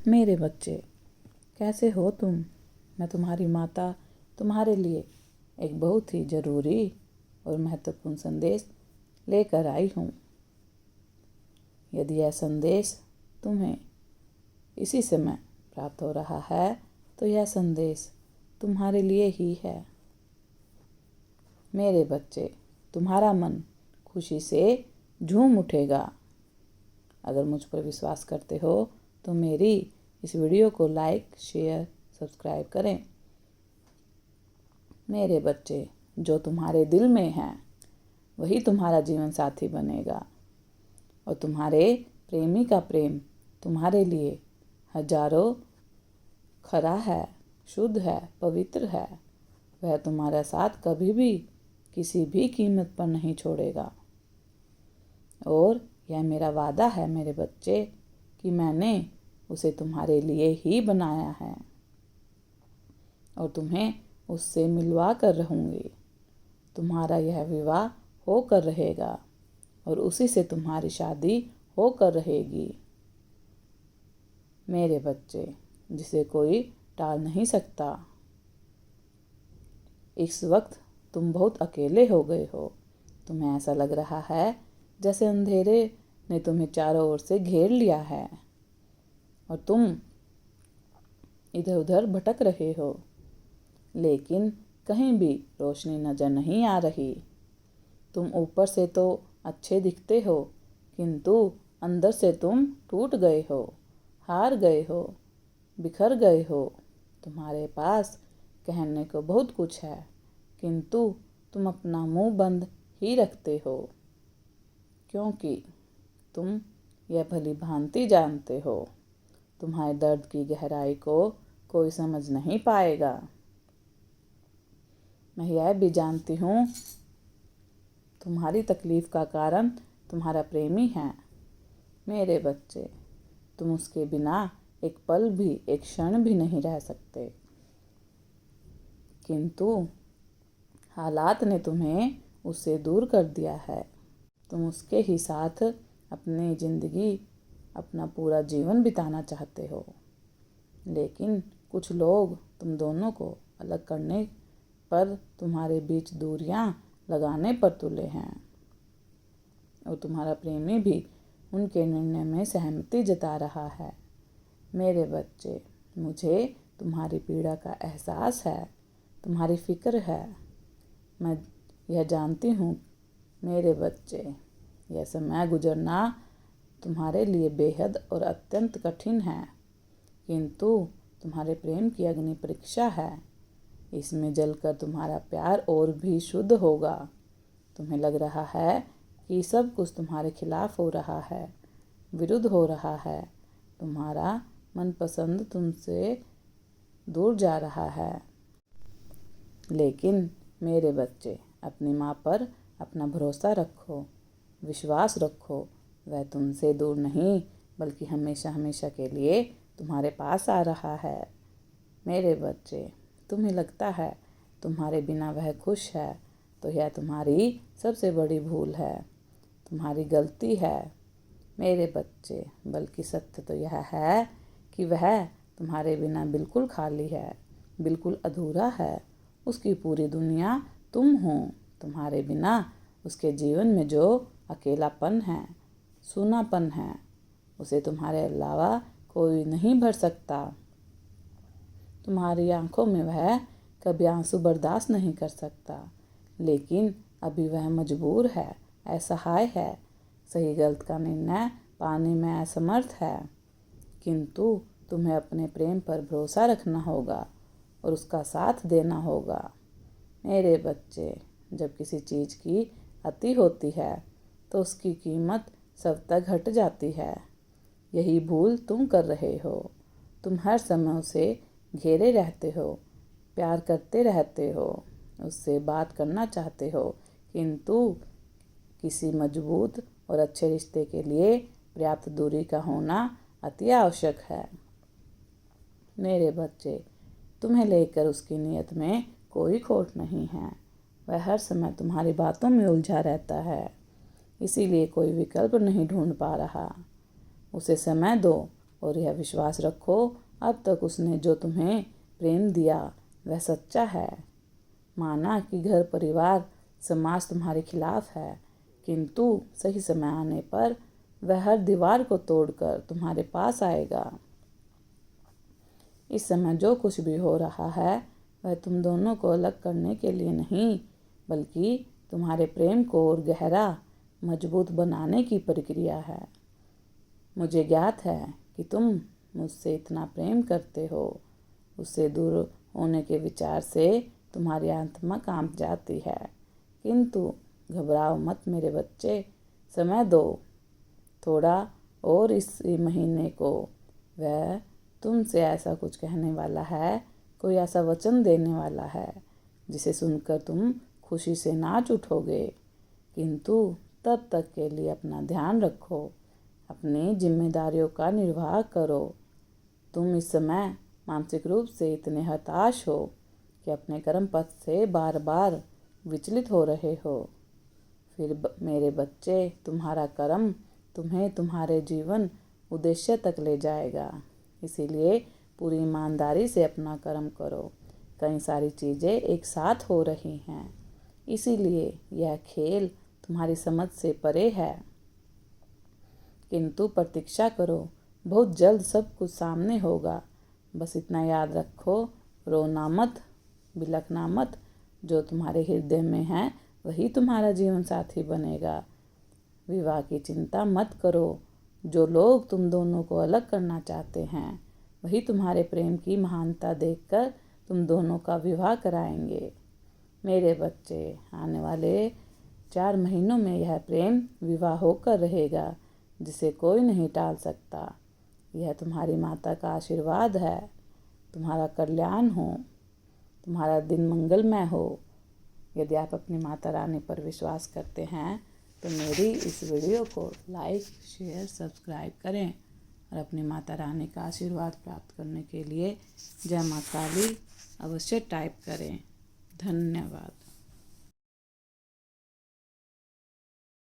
मेरे बच्चे, कैसे हो तुम? मैं तुम्हारी माता तुम्हारे लिए एक बहुत ही ज़रूरी और महत्वपूर्ण संदेश लेकर आई हूँ। यदि यह संदेश तुम्हें इसी समय प्राप्त हो रहा है तो यह संदेश तुम्हारे लिए ही है। मेरे बच्चे, तुम्हारा मन खुशी से झूम उठेगा। अगर मुझ पर विश्वास करते हो तो मेरी इस वीडियो को लाइक, शेयर, सब्सक्राइब करें। मेरे बच्चे, जो तुम्हारे दिल में है वही तुम्हारा जीवन साथी बनेगा और तुम्हारे प्रेमी का प्रेम तुम्हारे लिए हजारों खरा है, शुद्ध है, पवित्र है। वह तुम्हारा साथ कभी भी किसी भी कीमत पर नहीं छोड़ेगा। और यह मेरा वादा है मेरे बच्चे कि मैंने उसे तुम्हारे लिए ही बनाया है और तुम्हें उससे मिलवा कर रहूँगी। तुम्हारा यह विवाह होकर रहेगा और उसी से तुम्हारी शादी होकर रहेगी। मेरे बच्चे, जिसे कोई टाल नहीं सकता। इस वक्त तुम बहुत अकेले हो गए हो। तुम्हें ऐसा लग रहा है जैसे अंधेरे ने तुम्हें चारों ओर से घेर लिया है और तुम इधर उधर भटक रहे हो, लेकिन कहीं भी रोशनी नजर नहीं आ रही। तुम ऊपर से तो अच्छे दिखते हो, किंतु अंदर से तुम टूट गए हो, हार गए हो, बिखर गए हो। तुम्हारे पास कहने को बहुत कुछ है, किंतु तुम अपना मुंह बंद ही रखते हो, क्योंकि तुम यह भली भांति जानते हो तुम्हारे दर्द की गहराई को कोई समझ नहीं पाएगा। मैं यह भी जानती हूँ तुम्हारी तकलीफ का कारण तुम्हारा प्रेमी है। मेरे बच्चे, तुम उसके बिना एक पल भी, एक क्षण भी नहीं रह सकते, किंतु हालात ने तुम्हें उससे दूर कर दिया है। तुम उसके ही साथ अपनी ज़िंदगी, अपना पूरा जीवन बिताना चाहते हो, लेकिन कुछ लोग तुम दोनों को अलग करने पर, तुम्हारे बीच दूरियां लगाने पर तुले हैं और तुम्हारा प्रेमी भी उनके निर्णय में सहमति जता रहा है। मेरे बच्चे, मुझे तुम्हारी पीड़ा का एहसास है, तुम्हारी फिक्र है। मैं यह जानती हूँ मेरे बच्चे, यह समय गुजरना तुम्हारे लिए बेहद और अत्यंत कठिन है, किंतु तुम्हारे प्रेम की अग्नि परीक्षा है। इसमें जलकर तुम्हारा प्यार और भी शुद्ध होगा। तुम्हें लग रहा है कि सब कुछ तुम्हारे खिलाफ हो रहा है, विरुद्ध हो रहा है। तुम्हारा मनपसंद तुमसे दूर जा रहा है, लेकिन मेरे बच्चे, अपनी माँ पर अपना भरोसा रखो, विश्वास रखो। वह तुमसे दूर नहीं बल्कि हमेशा हमेशा के लिए तुम्हारे पास आ रहा है। मेरे बच्चे, तुम्हें लगता है तुम्हारे बिना वह खुश है, तो यह तुम्हारी सबसे बड़ी भूल है, तुम्हारी गलती है। मेरे बच्चे, बल्कि सत्य तो यह है कि वह तुम्हारे बिना बिल्कुल खाली है, बिल्कुल अधूरा है। उसकी पूरी दुनिया तुम हो। तुम्हारे बिना उसके जीवन में जो अकेलापन है, सूनापन है, उसे तुम्हारे अलावा कोई नहीं भर सकता। तुम्हारी आंखों में वह कभी आंसू बर्दाश्त नहीं कर सकता, लेकिन अभी वह मजबूर है, असहाय है, सही गलत का निर्णय पाने में असमर्थ है। किंतु तुम्हें अपने प्रेम पर भरोसा रखना होगा और उसका साथ देना होगा। मेरे बच्चे, जब किसी चीज़ की अति होती है तो उसकी कीमत सब तक घट जाती है। यही भूल तुम कर रहे हो। तुम हर समय उसे घेरे रहते हो, प्यार करते रहते हो, उससे बात करना चाहते हो, किंतु किसी मजबूत और अच्छे रिश्ते के लिए पर्याप्त दूरी का होना अति आवश्यक है। मेरे बच्चे, तुम्हें लेकर उसकी नीयत में कोई खोट नहीं है। वह हर समय तुम्हारी बातों में उलझा रहता है, इसीलिए कोई विकल्प नहीं ढूंढ पा रहा। उसे समय दो और यह विश्वास रखो, अब तक उसने जो तुम्हें प्रेम दिया वह सच्चा है। माना कि घर परिवार समाज तुम्हारे खिलाफ है, किंतु सही समय आने पर वह हर दीवार को तोड़कर तुम्हारे पास आएगा। इस समय जो कुछ भी हो रहा है वह तुम दोनों को अलग करने के लिए नहीं, बल्कि तुम्हारे प्रेम को और गहरा मजबूत बनाने की प्रक्रिया है। मुझे ज्ञात है कि तुम मुझसे इतना प्रेम करते हो। उससे दूर होने के विचार से तुम्हारी आत्मा कांप जाती है, किंतु घबराओ मत मेरे बच्चे, समय दो थोड़ा और। इस महीने को वह तुमसे ऐसा कुछ कहने वाला है, कोई ऐसा वचन देने वाला है जिसे सुनकर तुम खुशी से नाच उठोगे। किंतु तब तक के लिए अपना ध्यान रखो, अपनी जिम्मेदारियों का निर्वाह करो। तुम इस समय मानसिक रूप से इतने हताश हो कि अपने कर्म पथ से बार बार विचलित हो रहे हो। फिर मेरे बच्चे, तुम्हारा कर्म तुम्हें तुम्हारे जीवन उद्देश्य तक ले जाएगा। इसीलिए पूरी ईमानदारी से अपना कर्म करो। कई सारी चीज़ें एक साथ हो रही हैं, इसीलिए यह खेल तुम्हारी समझ से परे है। किंतु प्रतीक्षा करो, बहुत जल्द सब कुछ सामने होगा। बस इतना याद रखो, रोना मत, बिलखना मत। जो तुम्हारे हृदय में है वही तुम्हारा जीवन साथी बनेगा। विवाह की चिंता मत करो। जो लोग तुम दोनों को अलग करना चाहते हैं वही तुम्हारे प्रेम की महानता देखकर तुम दोनों का विवाह कराएंगे। मेरे बच्चे, आने वाले 4 महीनों में यह प्रेम विवाह होकर रहेगा, जिसे कोई नहीं टाल सकता। यह तुम्हारी माता का आशीर्वाद है। तुम्हारा कल्याण हो, तुम्हारा दिन मंगलमय हो। यदि आप अपनी माता रानी पर विश्वास करते हैं तो मेरी इस वीडियो को लाइक, शेयर, सब्सक्राइब करें और अपनी माता रानी का आशीर्वाद प्राप्त करने के लिए जय मां काली अवश्य टाइप करें। धन्यवाद।